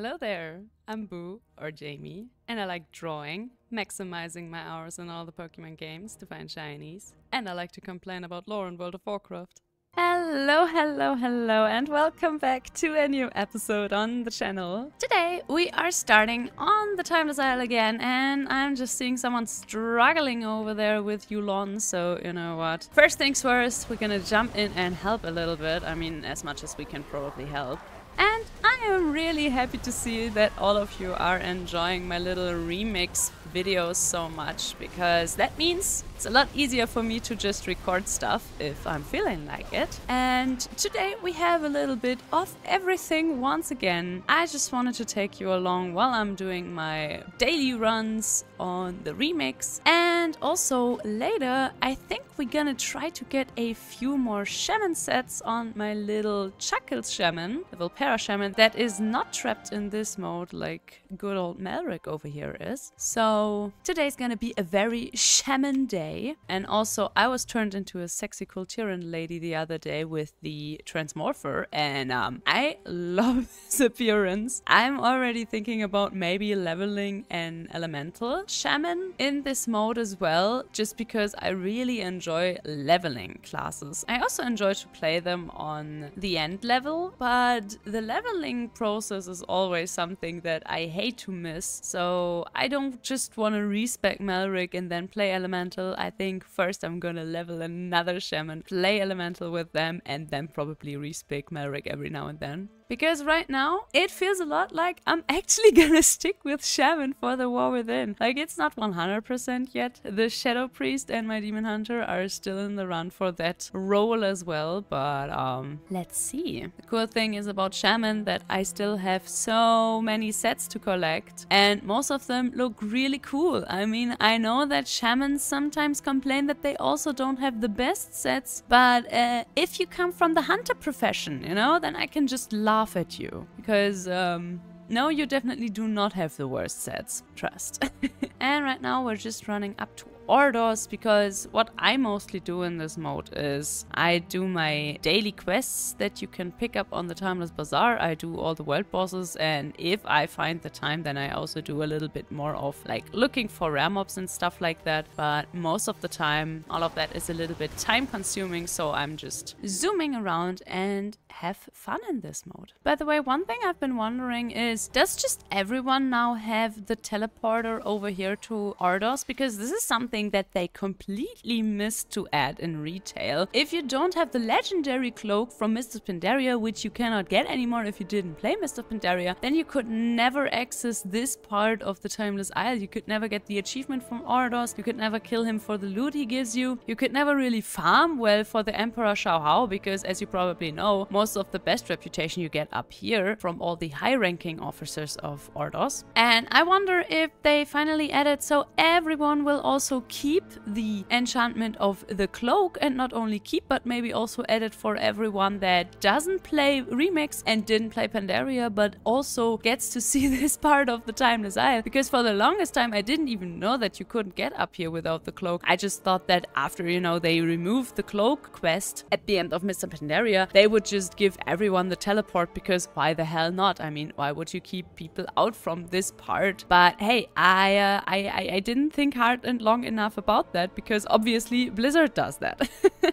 Hello there, I'm Boo, or Jamie, and I like drawing, maximizing my hours in all the Pokemon games to find shinies, and I like to complain about lore in World of Warcraft. Hello, and welcome back to a new episode on the channel. Today we are starting on the Timeless Isle again, and I'm just seeing someone struggling over there with Yulon, so you know what. First things first, we're gonna jump in and help a little bit, I mean as much as we can probably help. And I am really happy to see that all of you are enjoying my little remix videos so much, because that means it's a lot easier for me to just record stuff if I'm feeling like it. And today we have a little bit of everything once again. I just wanted to take you along while I'm doing my daily runs on the remix, and also later I think we're gonna try to get a few more Shaman sets on my little Chuckles Shaman, the Volpera Shaman, that is not trapped in this mode like good old Malric over here is. So today's gonna be a very Shaman day. And also I was turned into a sexy Kultiran lady the other day with the Transmorpher, and I love this appearance. I'm already thinking about maybe leveling an elemental Shaman in this mode as well, just because I really enjoy leveling classes. I also enjoy to play them on the end level, but the leveling process is always something that I hate to miss. So I don't just want to respec Malric and then play elemental. I think first I'm gonna level another Shaman, play elemental with them, and then probably respec Malric every now and then. Because right now, it feels a lot like I'm actually gonna stick with Shaman for the War Within. Like, it's not 100% yet. The Shadow Priest and my Demon Hunter are still in the run for that role as well, but let's see. The cool thing is about Shaman that I still have so many sets to collect, and most of them look really cool. I mean, I know that Shamans sometimes complain that they also don't have the best sets, but if you come from the hunter profession, you know, then I can just laugh at you, because no, you definitely do not have the worst sets, trust. And right now we're just running up to Ordos, because what I mostly do in this mode is I do my daily quests that you can pick up on the Timeless Bazaar. I do all the world bosses, and if I find the time, then I also do a little bit more of like looking for rare mobs and stuff like that. But most of the time, all of that is a little bit time consuming, so I'm just zooming around and have fun in this mode. By the way, one thing I've been wondering is, does just everyone now have the teleporter over here to Ordos? Because this is something that they completely missed to add in retail. If you don't have the legendary cloak from Mist of Pandaria, which you cannot get anymore if you didn't play Mist of Pandaria, then you could never access this part of the Timeless Isle. You could never get the achievement from Ordos, you could never kill him for the loot he gives you, you could never really farm well for the Emperor Xiao Hao, because as you probably know, most of the best reputation you get up here from all the high-ranking officers of Ordos. And I wonder if they finally added so everyone will also keep the enchantment of the cloak, and not only keep, but maybe also add it for everyone that doesn't play Remix and didn't play Pandaria, but also gets to see this part of the Timeless Isle. Because for the longest time I didn't even know that you couldn't get up here without the cloak. I just thought that after, you know, they removed the cloak quest at the end of Mr. Pandaria, they would just give everyone the teleport, because why the hell not? I mean, why would you keep people out from this part? But hey, I didn't think hard and long enough about that, because obviously Blizzard does that.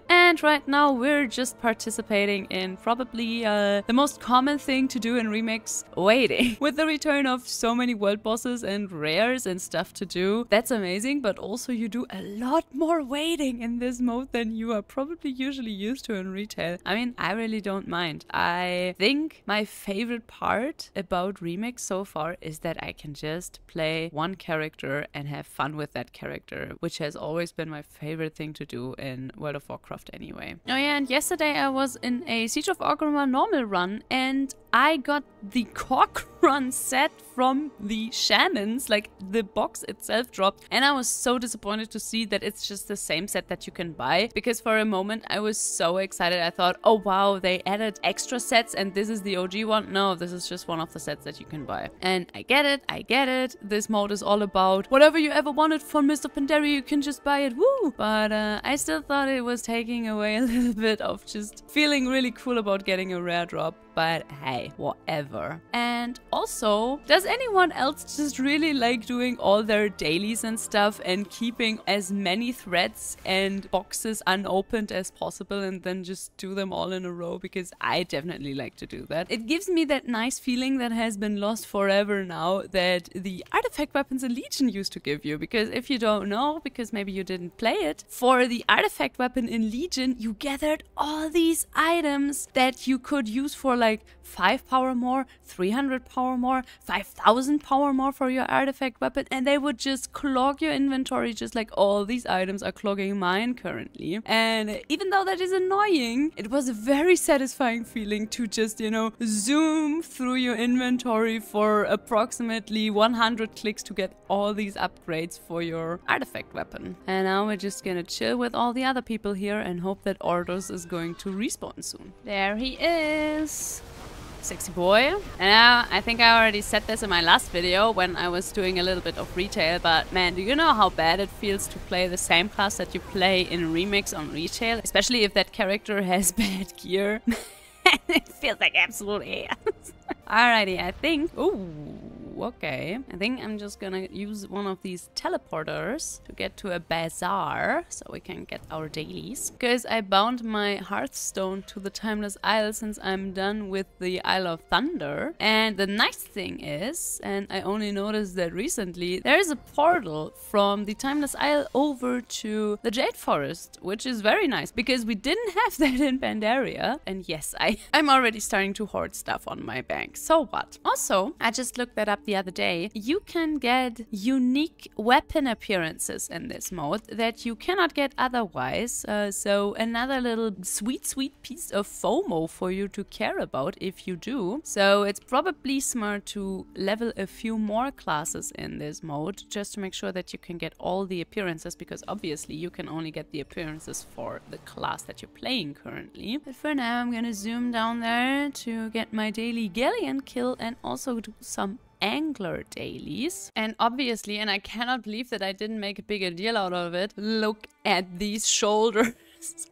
And right now we're just participating in probably the most common thing to do in Remix, waiting. With the return of so many world bosses and rares and stuff to do, that's amazing, but also you do a lot more waiting in this mode than you are probably usually used to in retail. I mean, I really don't mind. I think my favorite part about Remix so far is that I can just play one character and have fun with that character, which has always been my favorite thing to do in World of Warcraft anyway. Oh yeah, and yesterday I was in a Siege of Orgrimmar normal run, and I got the Cork Run set from the Shamans, like the box itself dropped, and I was so disappointed to see that it's just the same set that you can buy, because for a moment I was so excited. I thought, oh wow, they added extra sets and this is the OG one. No, this is just one of the sets that you can buy. And I get it. This mode is all about whatever you ever wanted from Mr. Pandaria, you can just buy it, woo! But I still thought it was taking away a little bit of just feeling really cool about getting a rare drop. but hey, whatever. And also, does anyone else just really like doing all their dailies and stuff and keeping as many threads and boxes unopened as possible and then just do them all in a row? Because I definitely like to do that. It gives me that nice feeling that has been lost forever now, that the artifact weapons in Legion used to give you. Because if you don't know, because maybe you didn't play it, for the artifact weapon in Legion, you gathered all these items that you could use for like 5 power more, 300 power more, 5,000 power more for your artifact weapon, and they would just clog your inventory just like all these items are clogging mine currently. And even though that is annoying, it was a very satisfying feeling to just, you know, zoom through your inventory for approximately 100 clicks to get all these upgrades for your artifact weapon. And now we're just gonna chill with all the other people here and hope that Ordos is going to respawn soon. There he is. Sexy boy. And I think I already said this in my last video when I was doing a little bit of retail, but man, do you know how bad it feels to play the same class that you play in Remix on retail? Especially if that character has bad gear. It feels like absolute ass. Alrighty, I think... Ooh, okay. I think I'm just gonna use one of these teleporters to get to a bazaar so we can get our dailies. Because I bound my Hearthstone to the Timeless Isle since I'm done with the Isle of Thunder. And the nice thing is, and I only noticed that recently, there is a portal from the Timeless Isle over to the Jade Forest, which is very nice because we didn't have that in Pandaria. And yes, I'm already starting to hoard stuff on my bank. So what? Also, I just looked that up the other day. You can get unique weapon appearances in this mode that you cannot get otherwise. So another little sweet piece of FOMO for you to care about if you do. So it's probably smart to level a few more classes in this mode just to make sure that you can get all the appearances, because obviously you can only get the appearances for the class that you're playing currently. But for now, I'm gonna zoom down there to get my daily galleon kill and also do some angler dailies. And obviously, and I cannot believe that I didn't make a bigger deal out of it, look at these shoulders.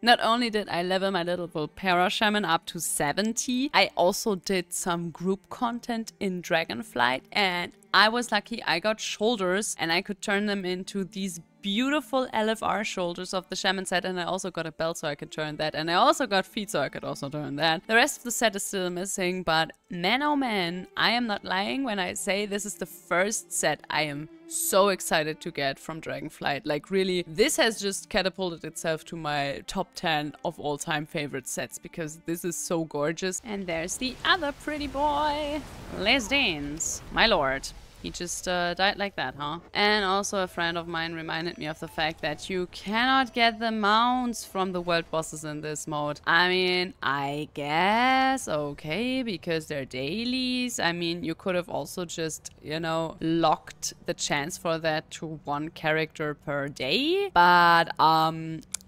Not only did I level my little Volpera Shaman up to 70, I also did some group content in Dragonflight, and I was lucky I got shoulders and I could turn them into these beautiful LFR shoulders of the Shaman set, and I also got a belt so I could turn that, and I also got feet so I could also turn that. The rest of the set is still missing, but man oh man, I am not lying when I say this is the first set I am so excited to get from Dragonflight. Like really, this has just catapulted itself to my top 10 of all time favorite sets because this is so gorgeous. And there's the other pretty boy, Les Danes, my lord. He just died like that, huh? And also a friend of mine reminded me of the fact that you cannot get the mounts from the world bosses in this mode. I mean, I guess, okay, because they're dailies. I mean, you could have also just, you know, locked the chance for that to 1 character per day. But,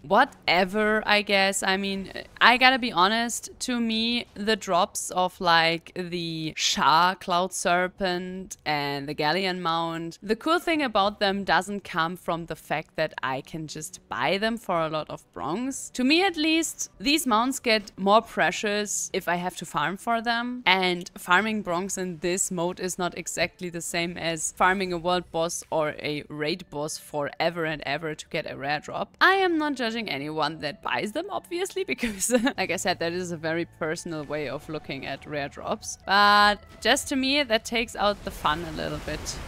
whatever, I guess. I mean, I gotta be honest, to me, the drops of like the Shah Cloud Serpent and the Galleon Mount, the cool thing about them doesn't come from the fact that I can just buy them for a lot of bronze. To me at least, these mounts get more precious if I have to farm for them, and farming bronze in this mode is not exactly the same as farming a world boss or a raid boss forever and ever to get a rare drop. I am not judging anyone that buys them, obviously, because like I said, that is a very personal way of looking at rare drops. But just to me, that takes out the fun a little bit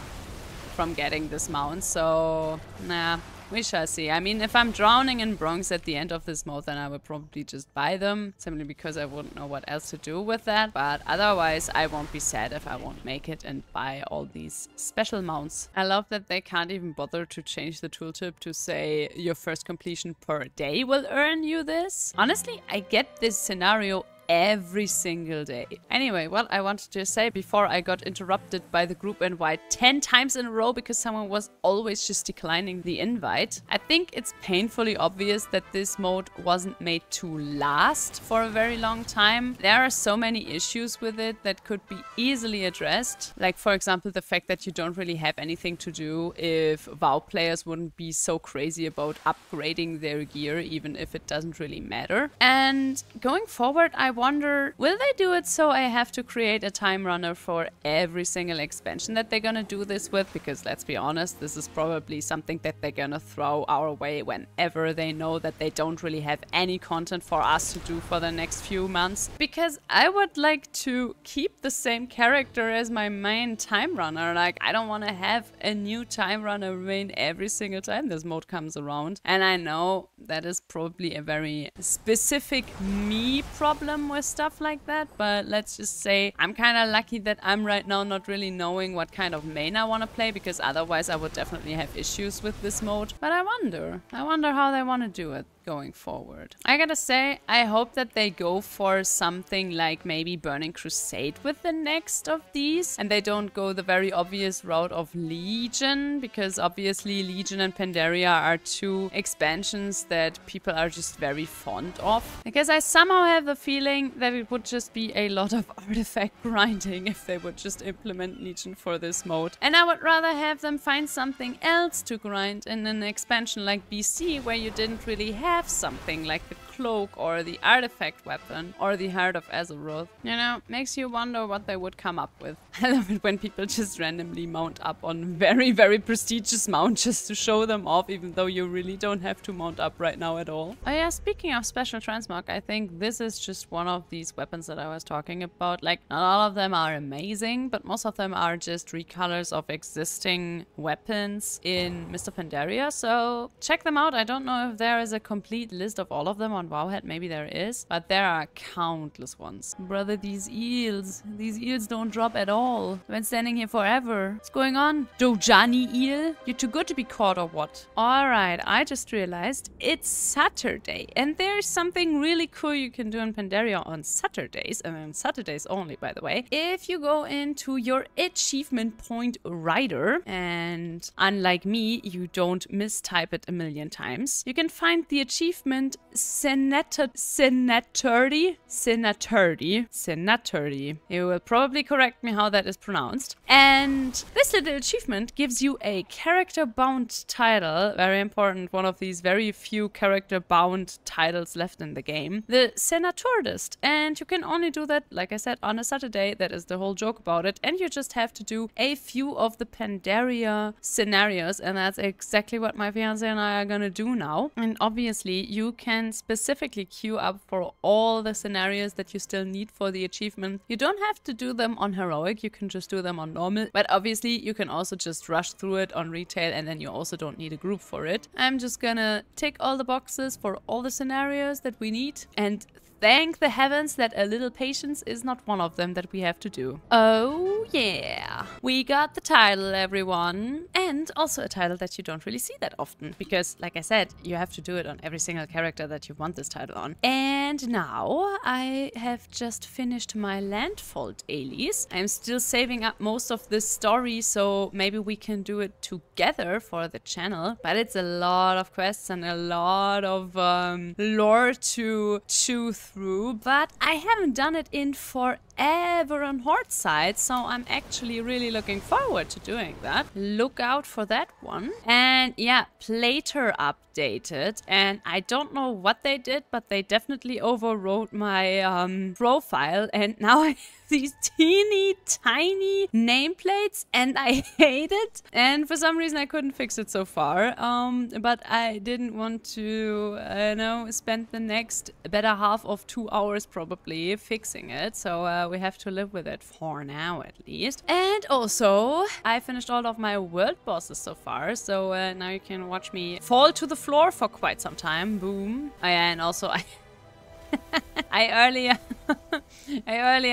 from getting this mount. So, nah, we shall see. I mean, if I'm drowning in bronze at the end of this mode, then I would probably just buy them, simply because I wouldn't know what else to do with that. But otherwise, I won't be sad if I won't make it and buy all these special mounts. I love that they can't even bother to change the tooltip to say your first completion per day will earn you this. Honestly, I get this scenario every single day. Anyway, what I wanted to say before I got interrupted by the group invite 10 times in a row because someone was always just declining the invite. I think it's painfully obvious that this mode wasn't made to last for a very long time. There are so many issues with it that could be easily addressed. Like, for example, the fact that you don't really have anything to do if WoW players wouldn't be so crazy about upgrading their gear, even if it doesn't really matter. And going forward, I wonder, will they do it so I have to create a time runner for every single expansion that they're gonna do this with? Because let's be honest, this is probably something that they're gonna throw our way whenever they know that they don't really have any content for us to do for the next few months. Because I would like to keep the same character as my main time runner. Like, I don't want to have a new time runner main every single time this mode comes around. And I know that is probably a very specific me problem with stuff like that, but let's just say I'm kind of lucky that I'm right now not really knowing what kind of main I want to play, because otherwise I would definitely have issues with this mode. But I wonder how they want to do it going forward. I gotta say, I hope that they go for something like maybe Burning Crusade with the next of these, and they don't go the very obvious route of Legion, because obviously Legion and Pandaria are two expansions that people are just very fond of. Because I somehow have the feeling that it would just be a lot of artifact grinding if they would just implement Legion for this mode. And I would rather have them find something else to grind in an expansion like BC, where you didn't really have something like the cloak or the artifact weapon or the Heart of Azeroth. You know, makes you wonder what they would come up with. I love it when people just randomly mount up on very, very prestigious mounts just to show them off, even though you really don't have to mount up right now at all. Oh yeah, speaking of special transmog, I think this is just one of these weapons that I was talking about. Like, not all of them are amazing, but most of them are just recolors of existing weapons in Mr. Pandaria, so check them out. I don't know if there is a complete list of all of them on Wowhead, maybe there is, but there are countless ones. Brother, these eels don't drop at all. I've been standing here forever. What's going on? Dojani eel? You're too good to be caught or what? Alright, I just realized it's Saturday, and there's something really cool you can do in Pandaria on Saturdays, and on Saturdays only, by the way. If you go into your achievement point rider, and unlike me, you don't mistype it a million times, you can find the achievement Senaturdy. You will probably correct me how that is pronounced. And this little achievement gives you a character-bound title, very important, one of these very few character-bound titles left in the game, the Senaturdist. And you can only do that, like I said, on a Saturday. That is the whole joke about it. And you just have to do a few of the Pandaria scenarios, and that's exactly what my fiance and I are gonna do now. And obviously, you can specifically queue up for all the scenarios that you still need for the achievement. You don't have to do them on heroic, you can just do them on normal, but obviously you can also just rush through it on retail, and then you also don't need a group for it. I'm just gonna tick all the boxes for all the scenarios that we need, and thank the heavens that a little patience is not one of them that we have to do. Oh yeah, we got the title, everyone. And also a title that you don't really see that often, because like I said, you have to do it on every single character that you want this title on. And now I have just finished my landfall dailies. I'm still saving up most of this story, so maybe we can do it together for the channel, but it's a lot of quests and a lot of lore to chew through, but I haven't done it in forever on Horde side, so I'm actually really looking forward to doing that. Look out for that one. And yeah, Plater updated, and I don't know what they did, but they definitely overwrote my profile, and now I have these teeny tiny nameplates, and I hate it. And for some reason I couldn't fix it so far, but I didn't want to spend the next better half of 2 hours probably fixing it, so we have to live with it for now at least. And also I finished all of my world bosses so far, so now you can watch me fall to the floor for quite some time. Boom. Oh, yeah, and also I earlier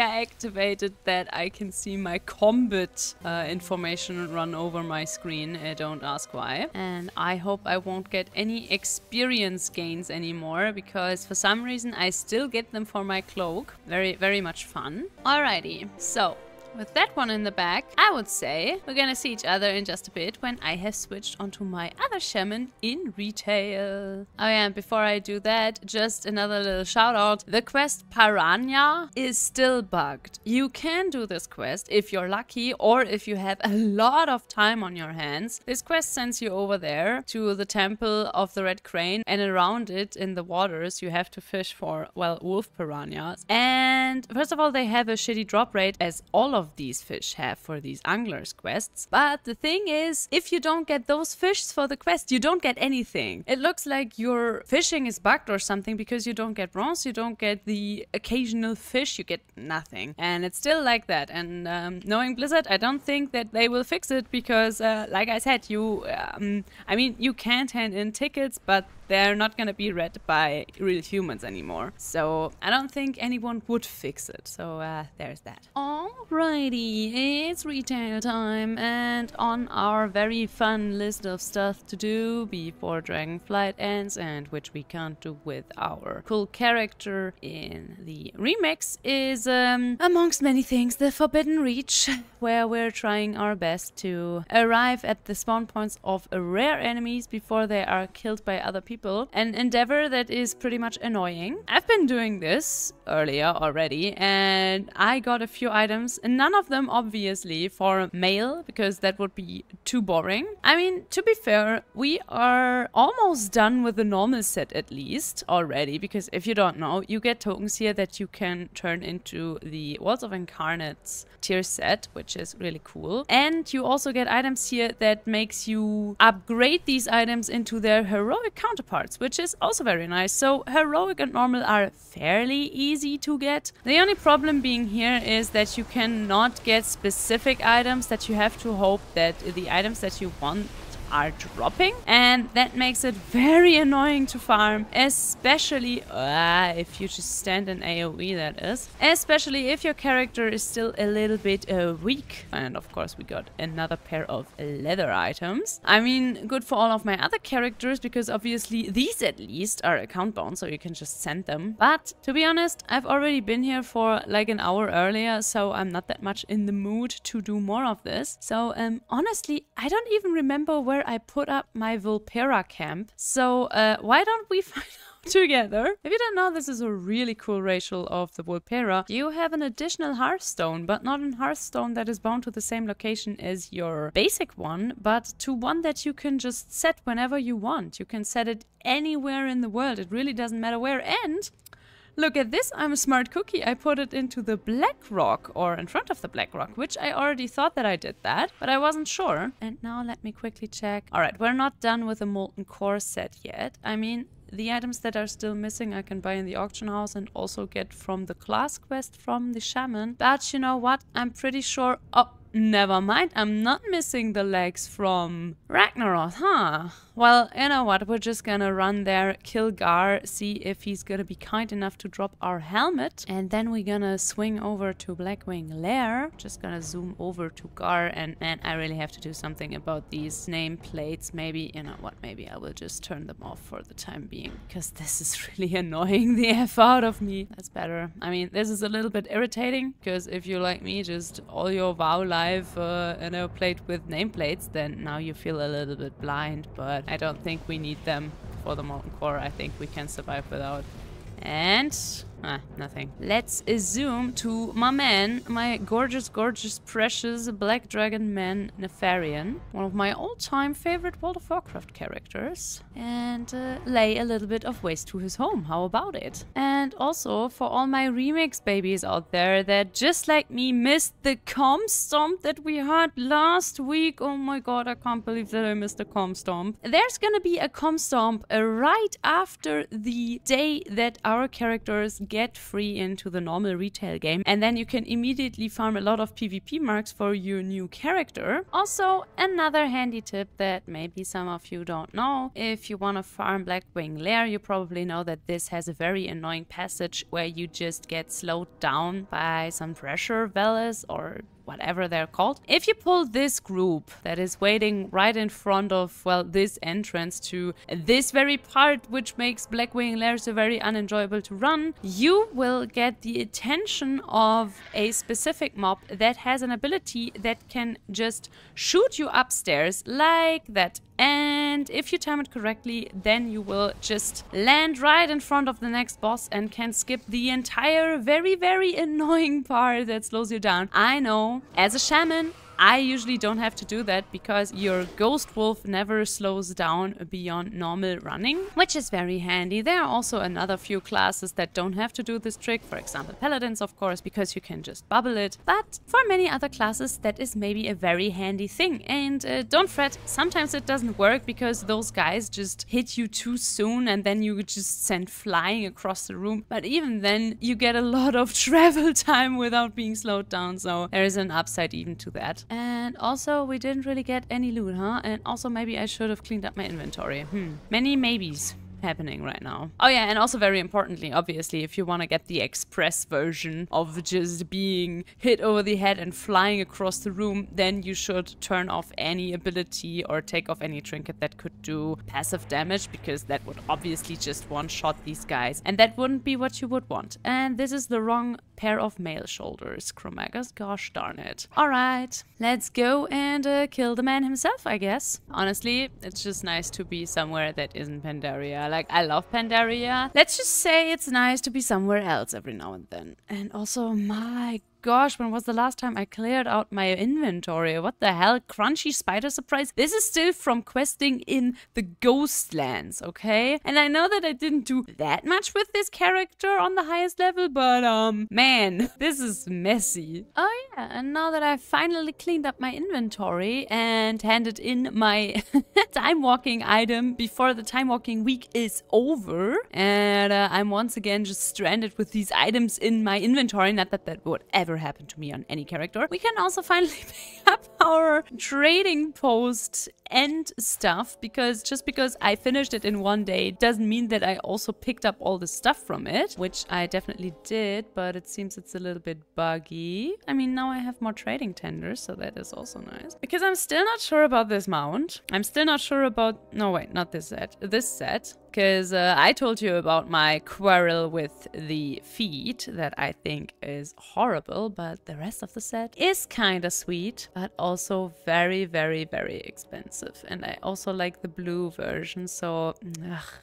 activated that I can see my combat information run over my screen. Don't ask why. And I hope I won't get any experience gains anymore, because for some reason I still get them for my cloak. Very, very much fun. Alrighty, so with that one in the back, I would say we're gonna see each other in just a bit when I have switched onto my other shaman in retail. Oh yeah, and before I do that, just another little shout out. The quest Piranha is still bugged. You can do this quest if you're lucky or if you have a lot of time on your hands. This quest sends you over there to the Temple of the Red Crane, and around it in the waters you have to fish for, well, wolf piranhas. And first of all, they have a shitty drop rate, as all of these fish have for these anglers quests. But the thing is, if you don't get those fish for the quest, you don't get anything. It looks like your fishing is bugged or something because you don't get bronze, you don't get the occasional fish, you get nothing. And it's still like that. And knowing Blizzard, I don't think that they will fix it because, like I said, I mean, you can't hand in tickets, but they're not gonna be read by real humans anymore. So I don't think anyone would fix it. So there's that. Alrighty, it's retail time, and on our very fun list of stuff to do before Dragonflight ends, and which we can't do with our cool character in the remix, is amongst many things the Forbidden Reach, where we're trying our best to arrive at the spawn points of rare enemies before they are killed by other people. An endeavor that is pretty much annoying. I've been doing this earlier already, and I got a few items, and none of them obviously for male, because that would be too boring. I mean, to be fair, we are almost done with the normal set at least already, because if you don't know, you get tokens here that you can turn into the Walls of Incarnates tier set, which is really cool. And you also get items here that makes you upgrade these items into their heroic counterparts, which is also very nice. So heroic and normal are fairly easy to get. The only problem being here is that you cannot get specific items, that you have to hope that the items that you want are dropping, and that makes it very annoying to farm, especially if you just stand in AoE, that is. Especially if your character is still a little bit weak. And of course we got another pair of leather items. I mean, good for all of my other characters, because obviously these at least are account bound, so you can just send them. But to be honest, I've already been here for like an hour earlier, so I'm not that much in the mood to do more of this. So honestly, I don't even remember where I put up my Vulpera camp. So why don't we find out together? If you don't know, this is a really cool racial of the Vulpera. You have an additional Hearthstone, but not an Hearthstone that is bound to the same location as your basic one, but to one that you can just set whenever you want. You can set it anywhere in the world. It really doesn't matter where. And look at this, I'm a smart cookie. I put it into the Black Rock, or in front of the Black Rock, which I already thought that I did that, but I wasn't sure. And now let me quickly check. Alright, we're not done with the Molten Core set yet. I mean, the items that are still missing I can buy in the auction house and also get from the class quest from the Shaman. But you know what? I'm pretty sure... Oh, never mind. I'm not missing the legs from Ragnaroth, huh? Well, you know what? We're just gonna run there, kill Gar, see if he's gonna be kind enough to drop our helmet. And then we're gonna swing over to Blackwing Lair. Just gonna zoom over to Gar, and man, I really have to do something about these nameplates. Maybe, you know what? Maybe I will just turn them off for the time being, because this is really annoying the F out of me. That's better. I mean, this is a little bit irritating, because if you're like me, just all your WoW life, played with nameplates, then now you feel a little bit blind, but I don't think we need them for the Molten Core. I think we can survive without. And nothing. Let's zoom to my man, my gorgeous, gorgeous, precious Black Dragon man, Nefarian. One of my all-time favorite World of Warcraft characters. And lay a little bit of waste to his home. How about it? And also for all my remix babies out there that just like me missed the com stomp that we had last week. Oh my god, I can't believe that I missed the com stomp. There's gonna be a com stomp right after the day that our characters get free into the normal retail game, and then you can immediately farm a lot of PvP marks for your new character. Also, another handy tip that maybe some of you don't know: if you want to farm Blackwing Lair, you probably know that this has a very annoying passage where you just get slowed down by some pressure valleys or whatever they're called. If you pull this group that is waiting right in front of, well, this entrance to this very part, which makes Blackwing Lair so very unenjoyable to run, you will get the attention of a specific mob that has an ability that can just shoot you upstairs like that. And if you time it correctly, then you will just land right in front of the next boss and can skip the entire very annoying part that slows you down. I know, as a shaman, I usually don't have to do that because your Ghost Wolf never slows down beyond normal running, which is very handy. There are also another few classes that don't have to do this trick, for example Paladins, of course, because you can just bubble it. But for many other classes, that is maybe a very handy thing. And don't fret, sometimes it doesn't work because those guys just hit you too soon and then you just send flying across the room. But even then, you get a lot of travel time without being slowed down, so there is an upside even to that. And also, we didn't really get any loot, huh? And also, maybe I should have cleaned up my inventory. Many maybes happening right now. Oh yeah, and also very importantly, obviously, if you want to get the express version of just being hit over the head and flying across the room, then you should turn off any ability or take off any trinket that could do passive damage, because that would obviously just one-shot these guys, and that wouldn't be what you would want. And this is the wrong pair of male shoulders, Chromagus, gosh darn it. Alright, let's go and kill the man himself, I guess. Honestly, it's just nice to be somewhere that isn't Pandaria. Like, I love Pandaria. Let's just say it's nice to be somewhere else every now and then. And also, my gosh, when was the last time I cleared out my inventory? What the hell? Crunchy spider surprise? This is still from questing in the Ghostlands, okay? And I know that I didn't do that much with this character on the highest level, but man, this is messy. Oh yeah, and now that I've finally cleaned up my inventory and handed in my time walking item before the time walking week is over, and I'm once again just stranded with these items in my inventory, not that that would ever happen to me on any character, we can also finally pick up our trading post and stuff, because just because I finished it in one day doesn't mean that I also picked up all the stuff from it, which I definitely did, but it seems it's a little bit buggy. I mean, now I have more trading tenders, so that is also nice. Because I'm still not sure about this mount. I'm still not sure about... No, wait, not this set. This set. Because I told you about my quarrel with the feet that I think is horrible, but the rest of the set is kind of sweet, but also very expensive. And I also like the blue version, so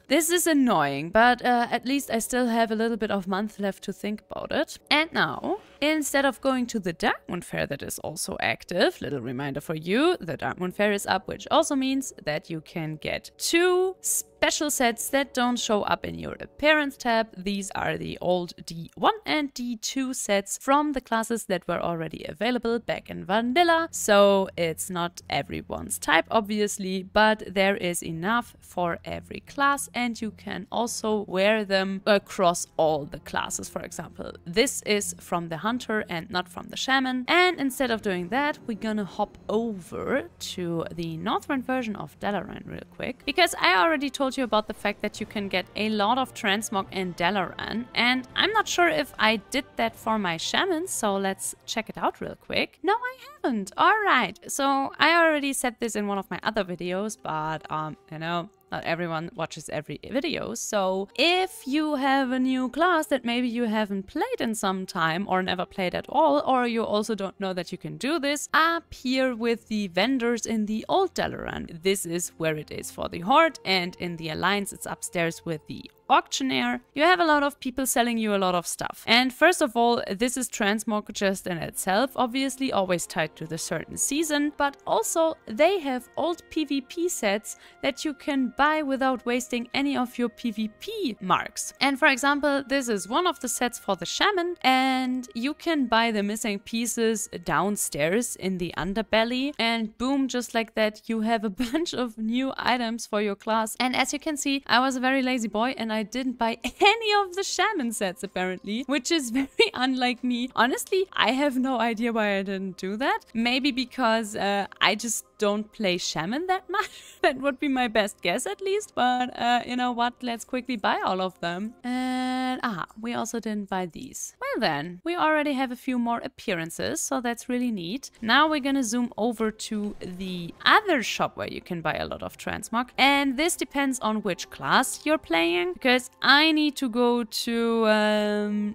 this is annoying, but at least I still have a little bit of month left to think about it. And now, instead of going to the Darkmoon Fair that is also active, little reminder for you, the Darkmoon Fair is up, which also means that you can get 2 special sets that don't show up in your appearance tab. These are the old D1 and D2 sets from the classes that were already available back in vanilla. So it's not everyone's type, obviously, but there is enough for every class, and you can also wear them across all the classes. For example, this is from the Hunter and not from the Shaman. And instead of doing that, we're gonna hop over to the Northrend version of Dalaran real quick, because I already told you about the fact that you can get a lot of Transmog in Dalaran, and I'm not sure if I did that for my Shamans, so let's check it out real quick. No, I haven't. Alright, so I already said this in one of my other videos, but you know, not everyone watches every video, so if you have a new class that maybe you haven't played in some time or never played at all, or you also don't know that you can do this, up here with the vendors in the old Dalaran. This is where it is for the Horde, and in the Alliance it's upstairs with the auctioneer. You have a lot of people selling you a lot of stuff. And first of all, this is Transmog just in itself, obviously always tied to the certain season, but also they have old PvP sets that you can buy without wasting any of your PvP marks. And for example, this is one of the sets for the Shaman, and you can buy the missing pieces downstairs in the underbelly, and boom, just like that, you have a bunch of new items for your class. And as you can see, I was a very lazy boy and I didn't buy any of the Shaman sets apparently, which is very unlike me. Honestly, I have no idea why I didn't do that. Maybe because I just don't play Shaman that much. That would be my best guess at least. But you know what? Let's quickly buy all of them. And we also didn't buy these. Well then, we already have a few more appearances, so that's really neat. Now we're gonna zoom over to the other shop where you can buy a lot of Transmog. And this depends on which class you're playing, because I need to go to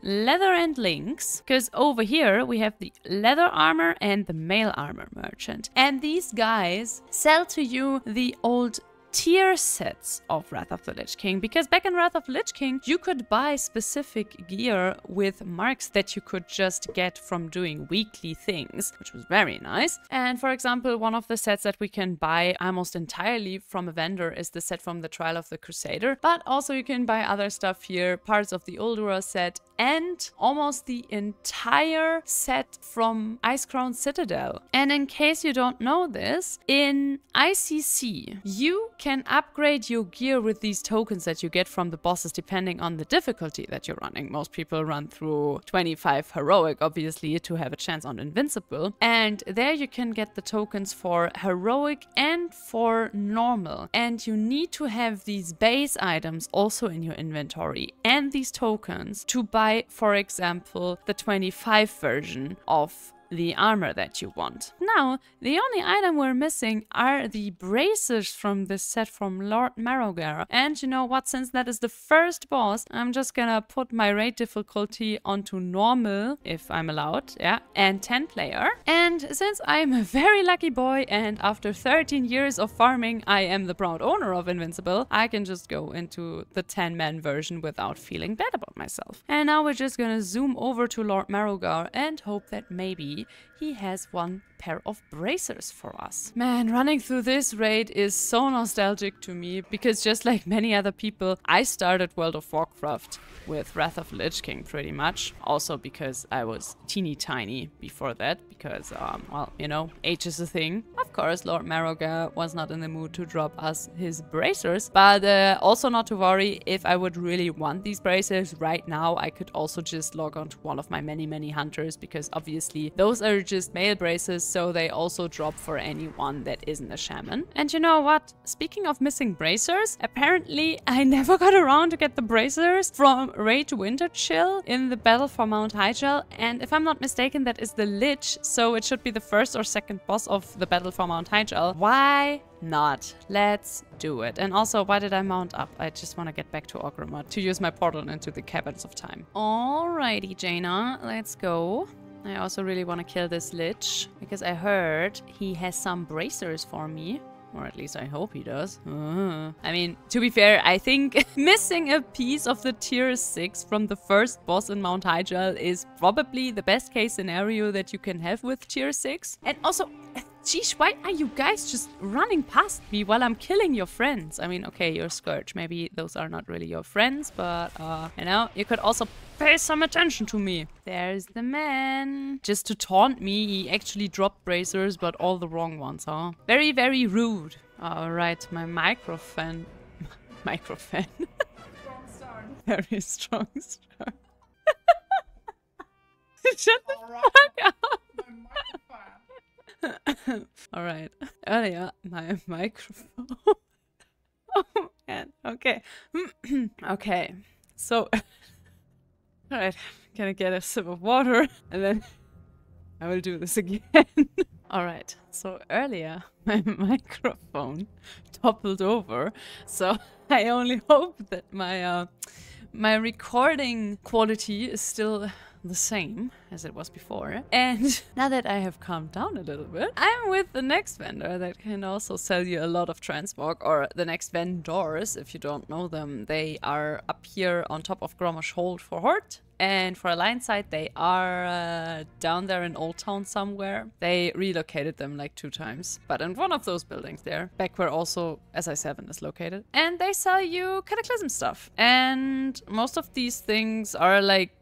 Leather and Links, because over here we have the Leather Armor and the Mail Armor Merchant. And these guys sell to you the old tier sets of Wrath of the Lich King, because back in Wrath of the Lich King you could buy specific gear with marks that you could just get from doing weekly things, which was very nice. And for example, one of the sets that we can buy almost entirely from a vendor is the set from the Trial of the Crusader, but also you can buy other stuff here, parts of the Oldura set and almost the entire set from Icecrown Citadel. And in case you don't know this, in ICC you can upgrade your gear with these tokens that you get from the bosses depending on the difficulty that you're running. Most people run through 25 heroic, obviously, to have a chance on invincible. And there you can get the tokens for heroic and for normal. And you need to have these base items also in your inventory and these tokens to buy, for example, the 25 version of the armor that you want. Now, the only item we're missing are the bracers from this set from Lord Marrowgar. And you know what, since that is the first boss, I'm just gonna put my raid difficulty onto normal, if I'm allowed, yeah, and 10 player. And since I'm a very lucky boy and after 13 years of farming, I am the proud owner of Invincible, I can just go into the 10-man version without feeling bad about myself. And now we're just gonna zoom over to Lord Marrowgar and hope that maybe he has one pair of bracers for us. Man, running through this raid is so nostalgic to me, because just like many other people, I started World of Warcraft with Wrath of the Lich King pretty much. Also because I was teeny tiny before that, because, well, you know, age is a thing. Of course, Lord Marrowgar was not in the mood to drop us his bracers, but also not to worry, if I would really want these bracers right now, I could also just log on to one of my many hunters, because obviously those are just male bracers, so they also drop for anyone that isn't a shaman. And you know what? Speaking of missing bracers, apparently I never got around to get the bracers from Raid Winter Chill in the Battle for Mount Hyjal, and if I'm not mistaken, that is the Lich, so it should be the first or second boss of the Battle for Mount Hyjal. Why not? Let's do it. And also, why did I mount up? I just want to get back to Orgrimmar to use my portal into the Caverns of Time. Alrighty, Jaina, let's go. I also really want to kill this Lich, because I heard he has some bracers for me. Or at least I hope he does. I mean, to be fair, I think missing a piece of the tier 6 from the first boss in Mount Hyjal is probably the best case scenario that you can have with tier 6. And also, geesh, why are you guys just running past me while I'm killing your friends? I mean, okay, you're Scourge. Maybe those are not really your friends, but, you know, you could also pay some attention to me. There's the man. Just to taunt me, he actually dropped bracers, but all the wrong ones, huh? Very, very rude. Alright, my microphone. Microphone. Strong start. Very strong start. Shut the fuck up. Alright. Earlier, my microphone. Oh man. Okay. Okay. So. Alright. Gonna get a sip of water and then I will do this again. Alright. So earlier, my microphone toppled over. So I only hope that my recording quality is still the same as it was before. And now that I have calmed down a little bit, I'm with the next vendor that can also sell you a lot of Transmog, or the next vendors, if you don't know them. They are up here on top of Gromosh Hold for Hort. And for Alliance side, they are down there in Old Town somewhere. They relocated them like 2 times. But in one of those buildings there, back where also SI7 is located. And they sell you Cataclysm stuff. And most of these things are like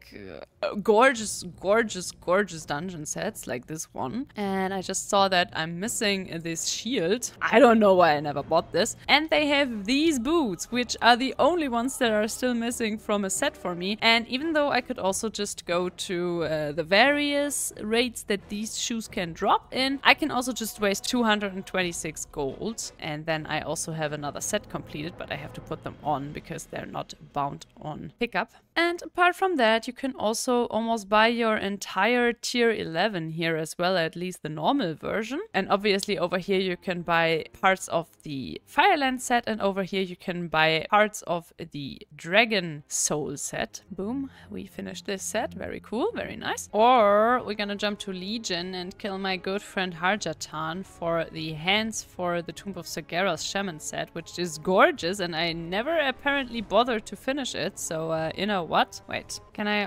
gorgeous gorgeous, gorgeous dungeon sets like this one. And I just saw that I'm missing this shield. I don't know why I never bought this. And they have these boots, which are the only ones that are still missing from a set for me. And even though I could also just go to the various rates that these shoes can drop in, I can also just waste 226 gold. And then I also have another set completed, but I have to put them on because they're not bound on pickup. And apart from that, you can also almost buy your entire tier 11 here as well, at least the normal version. And obviously over here you can buy parts of the Fireland set, and over here you can buy parts of the Dragon Soul set. Boom, we finished this set. Very cool, very nice. Or we're gonna jump to Legion and kill my good friend Harjatan for the hands for the Tomb of Sagara's Shaman set, which is gorgeous, and I never apparently bothered to finish it, so you know what? Wait, did I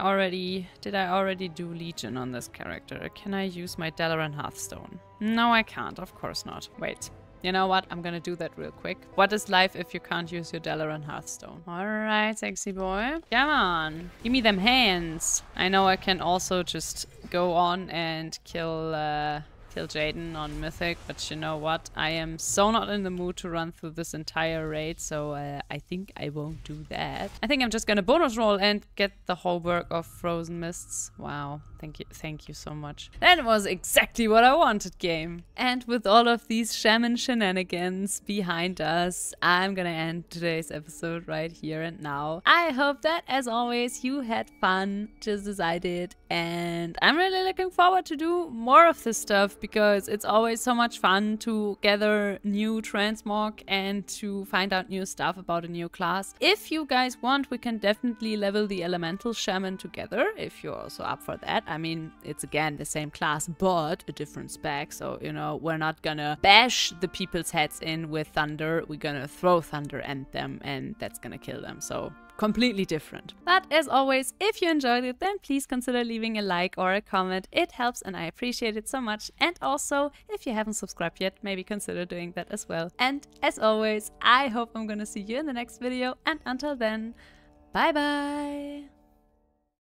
already do Legion on this character? Can I use my Dalaran Hearthstone? No, I can't, of course not. Wait. You know what? I'm gonna do that real quick. What is life if you can't use your Dalaran Hearthstone? Alright, sexy boy. Come on. Give me them hands. I know I can also just go on and kill Jaden on Mythic, but you know what? I am so not in the mood to run through this entire raid, so I think I won't do that. I think I'm just gonna bonus roll and get the whole work of Frozen Mists. Wow. Thank you so much. That was exactly what I wanted, game. And with all of these shaman shenanigans behind us, I'm gonna end today's episode right here and now. I hope that, as always, you had fun, just as I did. And I'm really looking forward to do more of this stuff, because it's always so much fun to gather new transmog and to find out new stuff about a new class. If you guys want, we can definitely level the elemental shaman together, if you're also up for that. I mean, it's again the same class, but a different spec. So, you know, we're not gonna bash the people's heads in with thunder. We're gonna throw thunder at them, and that's gonna kill them. So, completely different. But as always, if you enjoyed it, then please consider leaving a like or a comment. It helps and I appreciate it so much. And also, if you haven't subscribed yet, maybe consider doing that as well. And as always, I hope I'm gonna see you in the next video. And until then, bye bye!